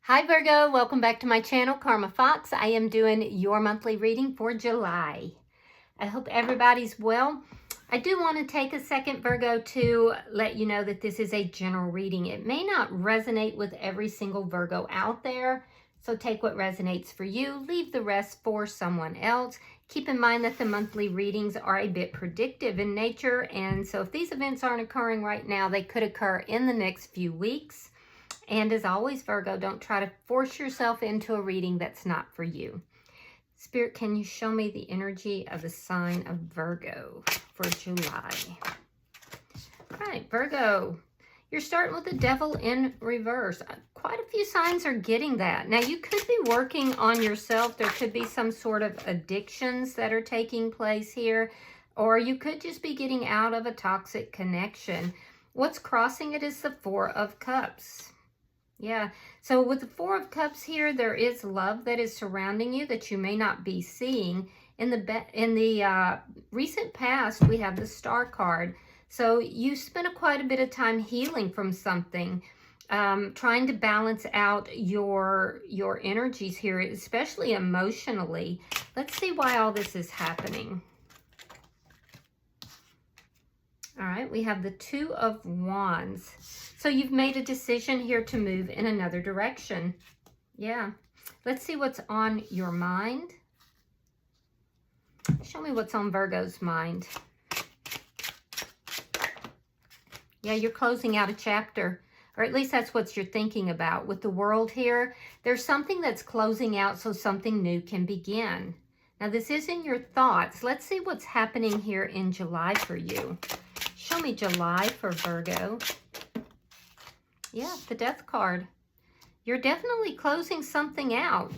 Hi Virgo, welcome back to my channel, Karma Fox. I am doing your monthly reading for July. I hope everybody's well. I do want to take a second, Virgo, to let you know that this is a general reading. It may not resonate with every single Virgo out there, so take what resonates for you, leave the rest for someone else. Keep in mind that the monthly readings are a bit predictive in nature, and so if these events aren't occurring right now, they could occur in the next few weeks. And as always, Virgo, don't try to force yourself into a reading that's not for you. Spirit, can you show me the energy of the sign of Virgo for July? All right, Virgo, you're starting with the Devil in reverse. Quite a few signs are getting that. Now, you could be working on yourself. There could be some sort of addictions that are taking place here, or you could just be getting out of a toxic connection. What's crossing it is the Four of Cups. Yeah, so with the Four of Cups here, there is love that is surrounding you that you may not be seeing. In the recent past, we have the Star card. So you spent quite a bit of time healing from something, trying to balance out your energies here, especially emotionally. Let's see why all this is happening. All right, we have the Two of Wands. So you've made a decision here to move in another direction. Yeah. Let's see what's on your mind. Show me what's on Virgo's mind. Yeah, you're closing out a chapter, or at least that's what you're thinking about. With the World here, there's something that's closing out so something new can begin. Now, this isn't your thoughts. Let's see what's happening here in July for you. Show me July for Virgo. Yeah, the Death card. You're definitely closing something out.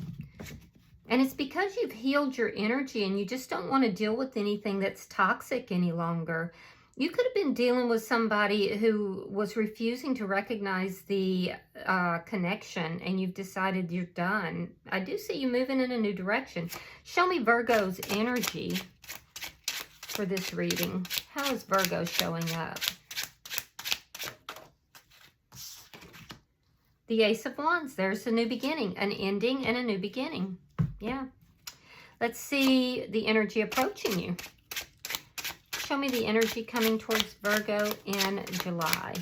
And it's because you've healed your energy and you just don't want to deal with anything that's toxic any longer. You could have been dealing with somebody who was refusing to recognize the connection, and you've decided you're done. I do see you moving in a new direction. Show me Virgo's energy for this reading. How is Virgo showing up? The Ace of Wands. There's a new beginning, an ending and a new beginning. Yeah. Let's see the energy approaching you. Show me the energy coming towards Virgo in July.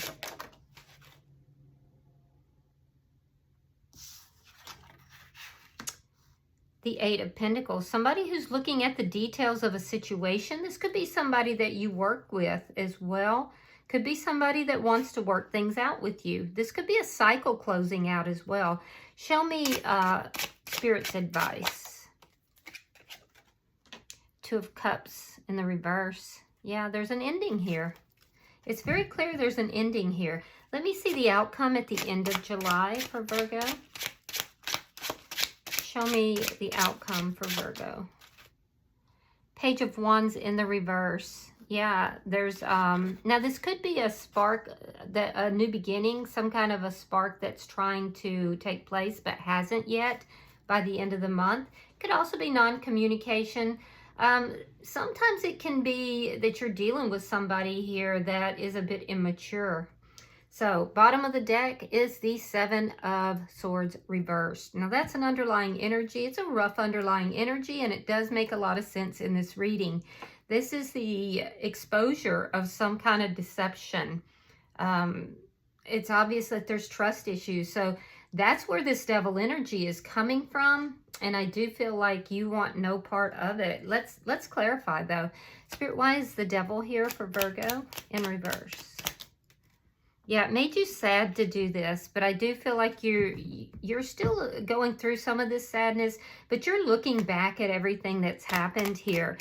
The Eight of Pentacles. Somebody who's looking at the details of a situation. This could be somebody that you work with as well. Could be somebody that wants to work things out with you. This could be a cycle closing out as well. Show me Spirit's advice. Two of Cups in the reverse. Yeah, there's an ending here. It's very clear there's an ending here. Let me see the outcome at the end of July for Virgo. Show me the outcome for Virgo. Page of Wands in the reverse. Yeah, there's, now this could be a spark, a new beginning, some kind of a spark that's trying to take place but hasn't yet by the end of the month. It could also be non-communication. Sometimes it can be that you're dealing with somebody here that is a bit immature. So, bottom of the deck is the Seven of Swords reversed. Now, that's an underlying energy. It's a rough underlying energy, and it does make a lot of sense in this reading. This is the exposure of some kind of deception. It's obvious that there's trust issues. So, that's where this devil energy is coming from, and I do feel like you want no part of it. Let's clarify, though. Spirit, why is the devil here for Virgo in reverse? Yeah, it made you sad to do this, but I do feel like you're still going through some of this sadness, but you're looking back at everything that's happened here.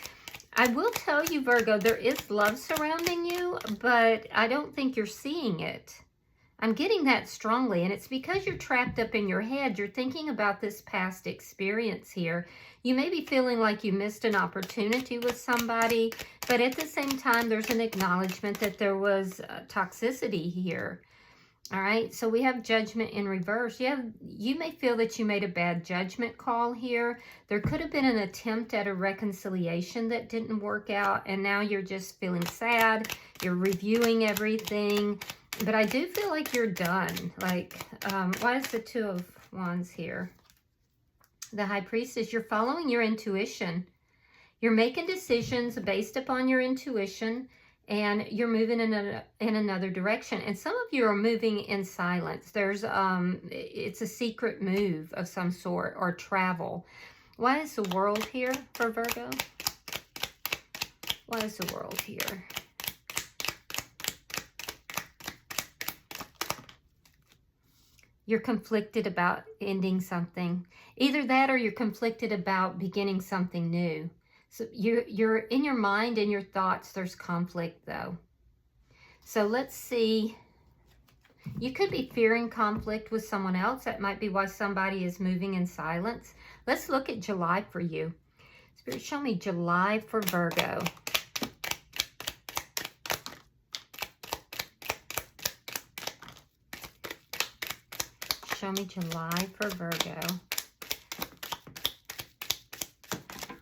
I will tell you, Virgo, there is love surrounding you, but I don't think you're seeing it. I'm getting that strongly, and it's because you're trapped up in your head. You're thinking about this past experience here. You may be feeling like you missed an opportunity with somebody, but at the same time, there's an acknowledgement that there was toxicity here. All right, so we have Judgment in reverse. You may feel that you made a bad judgment call here. There could have been an attempt at a reconciliation that didn't work out, and now you're just feeling sad. You're reviewing everything. But I do feel like you're done. Like, why is the Two of Wands here. The High Priestess, you're following your intuition. You're making decisions based upon your intuition, and you're moving in another direction. And some of you are moving in silence. There's it's a secret move of some sort, or travel. Why is the World here for Virgo? Why is the World here? You're conflicted about ending something. Either that, or you're conflicted about beginning something new. So you're in your mind and your thoughts, there's conflict though. So let's see. You could be fearing conflict with someone else. That might be why somebody is moving in silence. Let's look at July for you. Spirit, show me July for Virgo. Show me July for Virgo.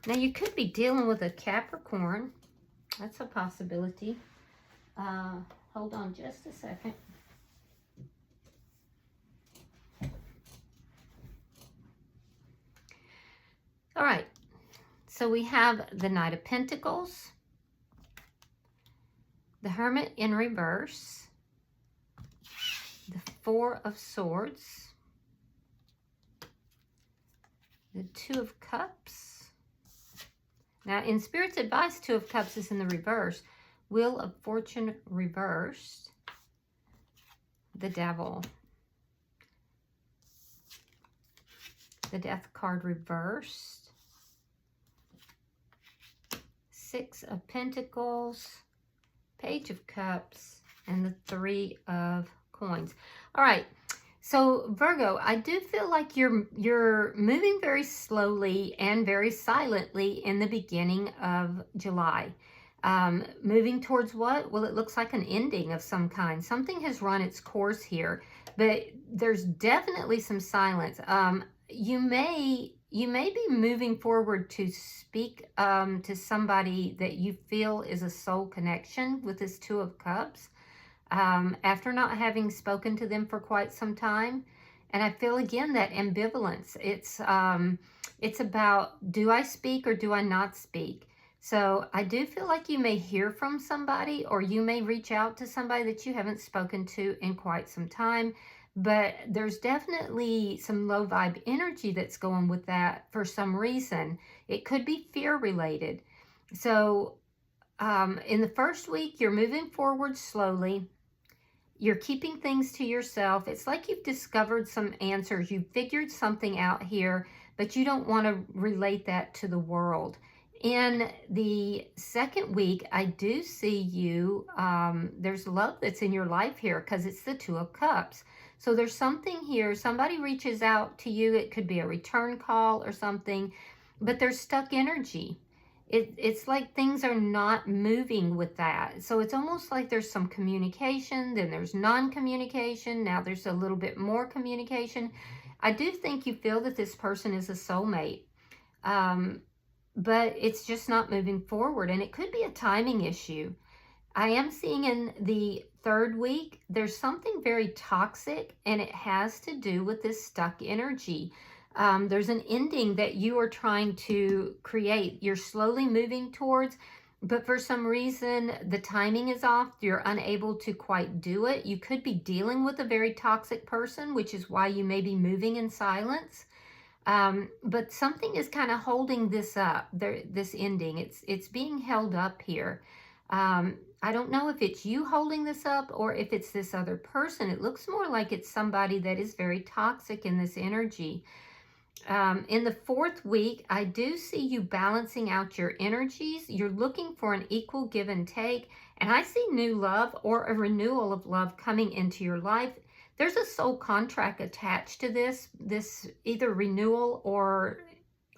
Now, you could be dealing with a Capricorn. That's a possibility. Hold on just a second. All right. So we have the Knight of Pentacles, the Hermit in reverse, the Four of Swords, the Two of Cups. Now, in Spirit's advice, Two of Cups is in the reverse. Wheel of Fortune reversed. The Devil. The Death card reversed. Six of Pentacles. Page of Cups. And the Three of Coins. All right. So Virgo, I do feel like you're moving very slowly and very silently in the beginning of July. Moving towards what? Well, it looks like an ending of some kind. Something has run its course here, but there's definitely some silence. You may be moving forward to speak to somebody that you feel is a soul connection with this Two of Cups. After not having spoken to them for quite some time. And I feel again that ambivalence. It's about, do I speak or do I not speak? So I do feel like you may hear from somebody, or you may reach out to somebody that you haven't spoken to in quite some time. But there's definitely some low vibe energy that's going with that for some reason. It could be fear related. So in the first week, you're moving forward slowly. You're keeping things to yourself. It's like you've discovered some answers. You've figured something out here, but you don't want to relate that to the world. In the second week, I do see you, there's love that's in your life here because it's the Two of Cups. So there's something here. Somebody reaches out to you. It could be a return call or something, but there's stuck energy. It's like things are not moving with that. So it's almost like there's some communication, then there's non-communication. Now there's a little bit more communication. I do think you feel that this person is a soulmate, but it's just not moving forward. And it could be a timing issue. I am seeing in the third week, there's something very toxic, and it has to do with this stuck energy. There's an ending that you are trying to create. You're slowly moving towards, but for some reason, the timing is off. You're unable to quite do it. You could be dealing with a very toxic person, which is why you may be moving in silence. But something is kind of holding this up, this ending. It's being held up here. I don't know if it's you holding this up or if it's this other person. It looks more like it's somebody that is very toxic in this energy. In the fourth week, I do see you balancing out your energies. You're looking for an equal give and take. And I see new love or a renewal of love coming into your life. There's a soul contract attached to this either renewal or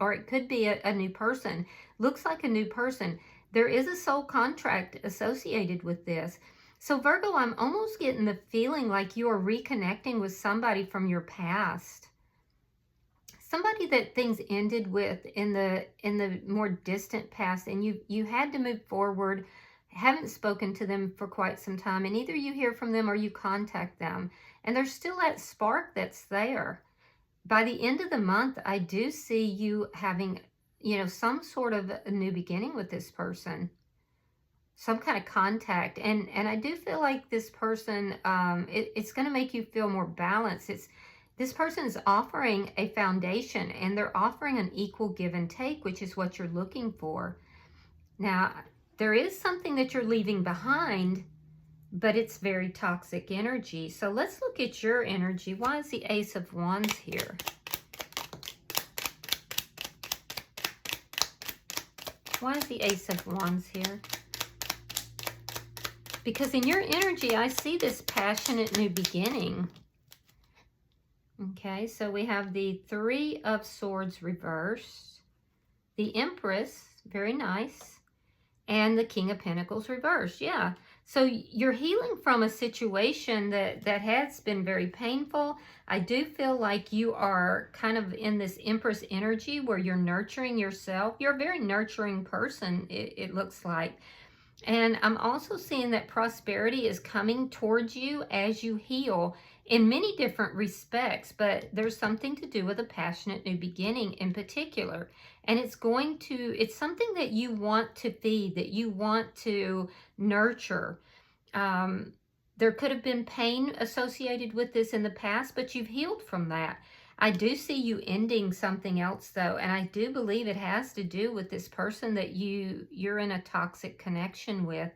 it could be a new person. Looks like a new person. There is a soul contract associated with this. So Virgo, I'm almost getting the feeling like you are reconnecting with somebody from your past. Somebody that things ended with in the more distant past, and you had to move forward, haven't spoken to them for quite some time, and either you hear from them or you contact them, and there's still that spark that's there. by the end of the month, I do see you having, you know, some sort of a new beginning with this person, some kind of contact. And I do feel like this person, it's going to make you feel more balanced. This person is offering a foundation, and they're offering an equal give and take, which is what you're looking for. Now, there is something that you're leaving behind, but it's very toxic energy. So let's look at your energy. Why is the Ace of Wands here? Why is the Ace of Wands here? Because in your energy, I see this passionate new beginning. Okay, so we have the Three of Swords reversed, the Empress, very nice, and the King of Pentacles reversed. Yeah, so you're healing from a situation that has been very painful. I do feel like you are kind of in this Empress energy where you're nurturing yourself. You're a very nurturing person, it looks like. And I'm also seeing that prosperity is coming towards you as you heal in many different respects, but there's something to do with a passionate new beginning in particular. And it's something that you want to feed, that you want to nurture. There could have been pain associated with this in the past, but you've healed from that. I do see you ending something else though, and I do believe it has to do with this person that you're in a toxic connection with.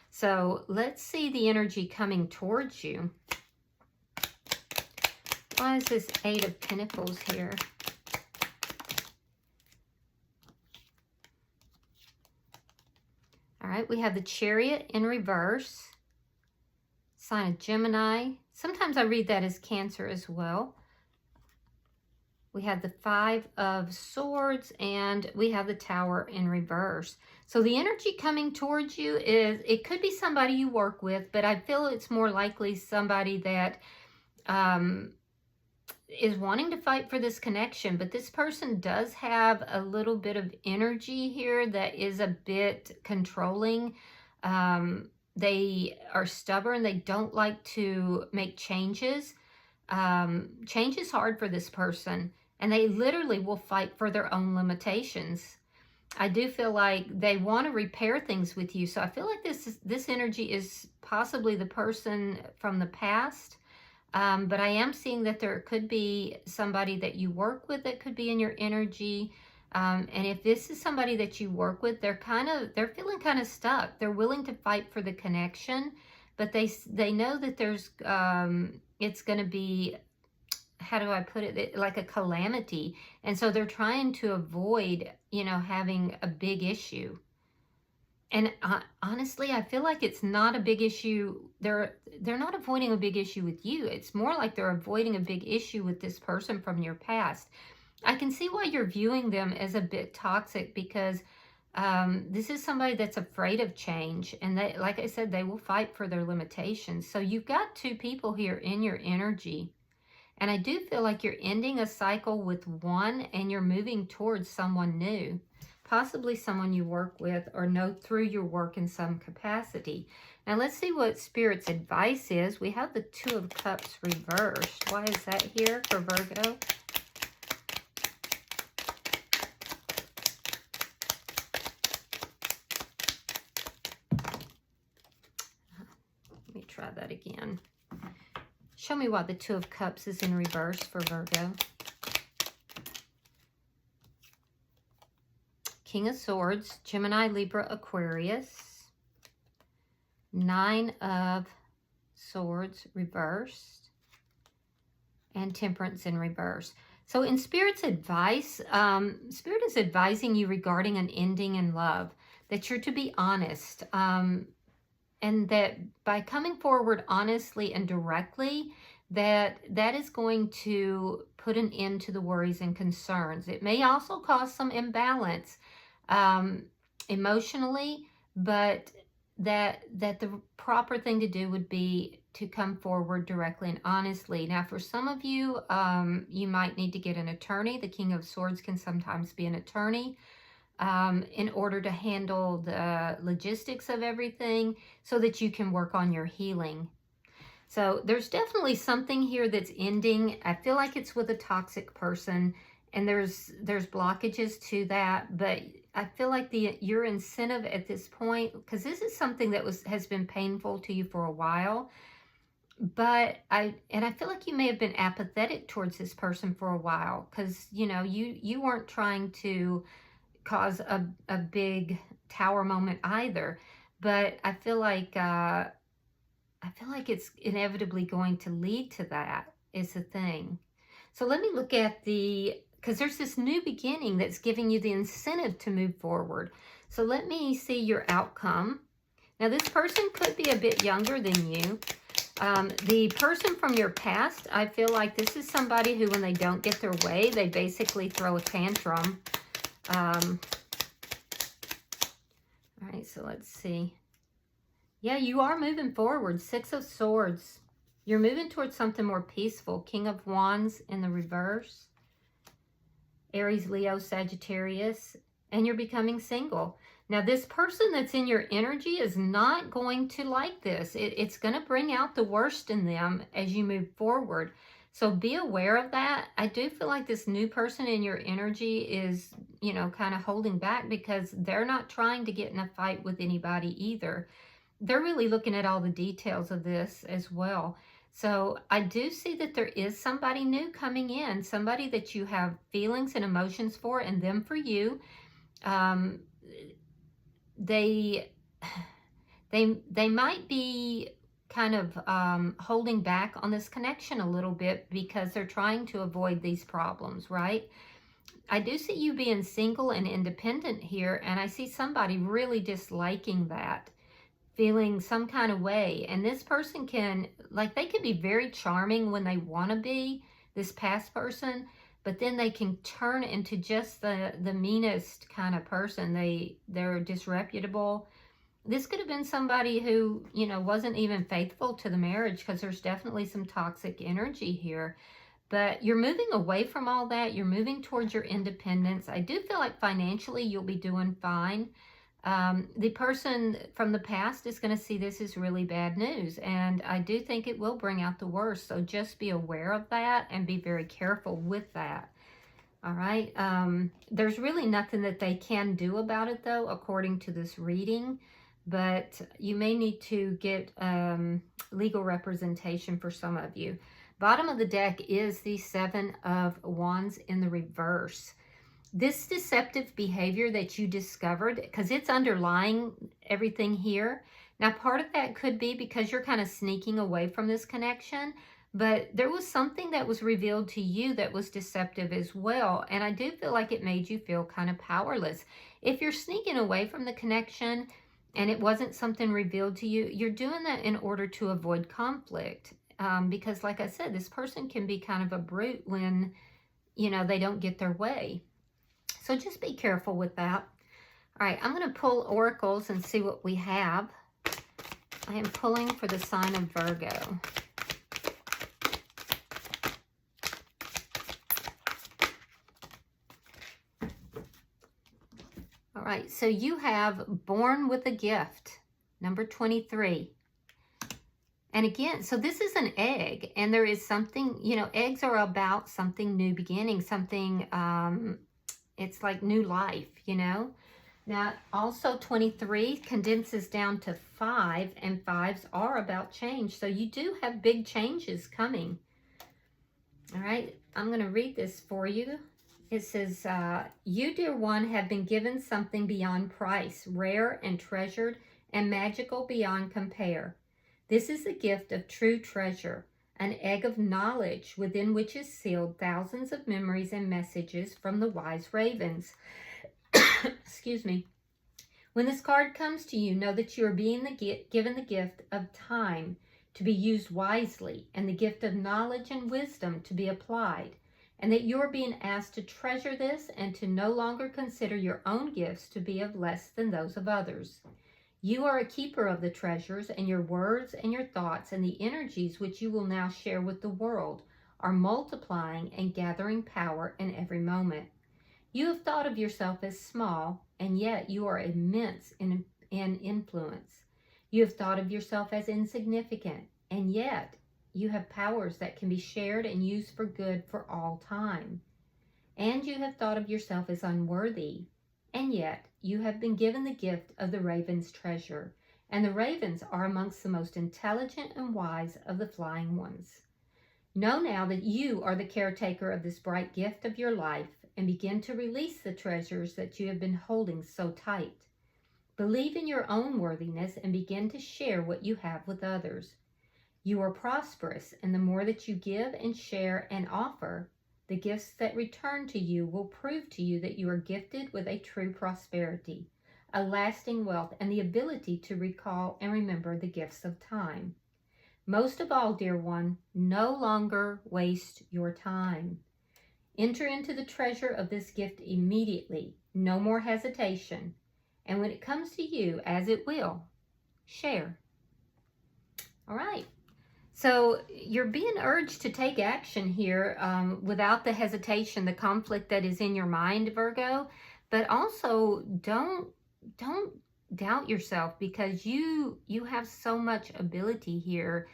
So let's see the energy coming towards you. Why is this Eight of Pentacles here? All right, we have the Chariot in reverse. Sign of Gemini. Sometimes I read that as Cancer as well. We have the Five of Swords, and we have the Tower in reverse. So the energy coming towards you it could be somebody you work with, but I feel it's more likely somebody that is wanting to fight for this connection. But this person does have a little bit of energy here that is a bit controlling. They are stubborn. They don't like to make changes. Change is hard for this person, and they literally will fight for their own limitations. I do feel like they want to repair things with you. So I feel like this energy is possibly the person from the past. But I am seeing that there could be somebody that you work with that could be in your energy. And if this is somebody that you work with, they're feeling kind of stuck. They're willing to fight for the connection, but they know that there's it's going to be, how do I put it, like a calamity. And so they're trying to avoid, you know, having a big issue. And honestly, I feel like it's not a big issue. They're not avoiding a big issue with you. It's more like they're avoiding a big issue with this person from your past. I can see why you're viewing them as a bit toxic, because this is somebody that's afraid of change. And they, like I said, they will fight for their limitations. So you've got two people here in your energy. And I do feel like you're ending a cycle with one, and you're moving towards someone new. Possibly someone you work with or know through your work in some capacity. Now let's see what Spirit's advice is. We have the Two of Cups reversed. Why is that here for Virgo? Let me try that again. Show me why the Two of Cups is in reverse for Virgo. King of Swords, Gemini, Libra, Aquarius. Nine of Swords reversed. And Temperance in reverse. So in Spirit's advice, Spirit is advising you regarding an ending in love, that you're to be honest. And that by coming forward honestly and directly, that is going to put an end to the worries and concerns. It may also cause some imbalance emotionally, but that the proper thing to do would be to come forward directly and honestly. Now, for some of you, you might need to get an attorney. The King of Swords can sometimes be an attorney. In order to handle the logistics of everything so that you can work on your healing. So there's definitely something here that's ending. I feel like it's with a toxic person, and there's blockages to that, but I feel like your incentive at this point, because this is something that has been painful to you for a while, but I feel like you may have been apathetic towards this person for a while, because you weren't trying to cause a big tower moment either, but I feel like it's inevitably going to lead to that, is the thing. So let me look at because there's this new beginning that's giving you the incentive to move forward. So let me see your outcome. Now, this person could be a bit younger than you. The person from your past, I feel like this is somebody who, when they don't get their way, they basically throw a tantrum. All right, so let's see. Yeah, you are moving forward. Six of Swords. You're moving towards something more peaceful. King of Wands in the reverse. Aries, Leo, Sagittarius. And you're becoming single. Now, this person that's in your energy is not going to like this. It's going to bring out the worst in them as you move forward. So be aware of that. I do feel like this new person in your energy is, kind of holding back because they're not trying to get in a fight with anybody either. They're really looking at all the details of this as well. So I do see that there is somebody new coming in, somebody that you have feelings and emotions for, and them for you. They might be kind of holding back on this connection a little bit because they're trying to avoid these problems, right? I do see you being single and independent here, and I see somebody really disliking that, feeling some kind of way. And this person they can be very charming when they want to be, this past person, but then they can turn into just the meanest kind of person. They're disreputable. This could have been somebody who, wasn't even faithful to the marriage, because there's definitely some toxic energy here. But you're moving away from all that. You're moving towards your independence. I do feel like financially you'll be doing fine. The person from the past is going to see this as really bad news, and I do think it will bring out the worst. So just be aware of that and be very careful with that. All right. There's really nothing that they can do about it, though, according to this reading, but you may need to get legal representation for some of you. Bottom of the deck is the Seven of Wands in the reverse. This deceptive behavior that you discovered, because it's underlying everything here. Now, part of that could be because you're kind of sneaking away from this connection, but there was something that was revealed to you that was deceptive as well. And I do feel like it made you feel kind of powerless. If you're sneaking away from the connection and it wasn't something revealed to you, you're doing that in order to avoid conflict. Because like I said, this person can be kind of a brute when, they don't get their way. So just be careful with that. All right, I'm going to pull oracles and see what we have. I am pulling for the sign of Virgo. All right, so you have born with a gift, number 23. And again, so this is an egg, and there is something, eggs are about something new beginning, something, it's like new life, Now, also 23 condenses down to 5, and 5s are about change. So you do have big changes coming. All right, I'm going to read this for you. It says, you, dear one, have been given something beyond price, rare and treasured and magical beyond compare. This is the gift of true treasure, an egg of knowledge within which is sealed thousands of memories and messages from the wise ravens. Excuse me. When this card comes to you, know that you are being given the gift of time to be used wisely, and the gift of knowledge and wisdom to be applied, and that you are being asked to treasure this and to no longer consider your own gifts to be of less than those of others. You are a keeper of the treasures, and your words and your thoughts and the energies which you will now share with the world are multiplying and gathering power in every moment. You have thought of yourself as small, and yet you are immense in influence. You have thought of yourself as insignificant, And yet, you have powers that can be shared and used for good for all time. And you have thought of yourself as unworthy. And yet, you have been given the gift of the raven's treasure. And the ravens are amongst the most intelligent and wise of the flying ones. Know now that you are the caretaker of this bright gift of your life, and begin to release the treasures that you have been holding so tight. Believe in your own worthiness and begin to share what you have with others. You are prosperous, and the more that you give and share and offer, the gifts that return to you will prove to you that you are gifted with a true prosperity, a lasting wealth, and the ability to recall and remember the gifts of time. Most of all, dear one, no longer waste your time. Enter into the treasure of this gift immediately. No more hesitation. And when it comes to you, as it will, share. All right. So you're being urged to take action here without the hesitation, the conflict that is in your mind, Virgo. But also don't doubt yourself, because you have so much ability here,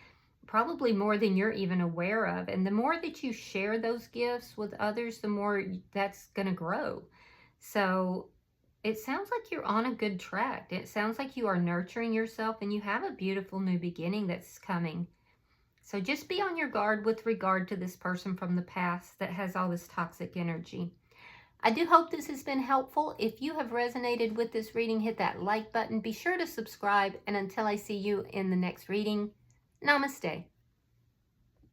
probably more than you're even aware of. And the more that you share those gifts with others, the more that's going to grow. So it sounds like you're on a good track. It sounds like you are nurturing yourself, and you have a beautiful new beginning that's coming. So just be on your guard with regard to this person from the past that has all this toxic energy. I do hope this has been helpful. If you have resonated with this reading, hit that like button. Be sure to subscribe. And until I see you in the next reading, namaste.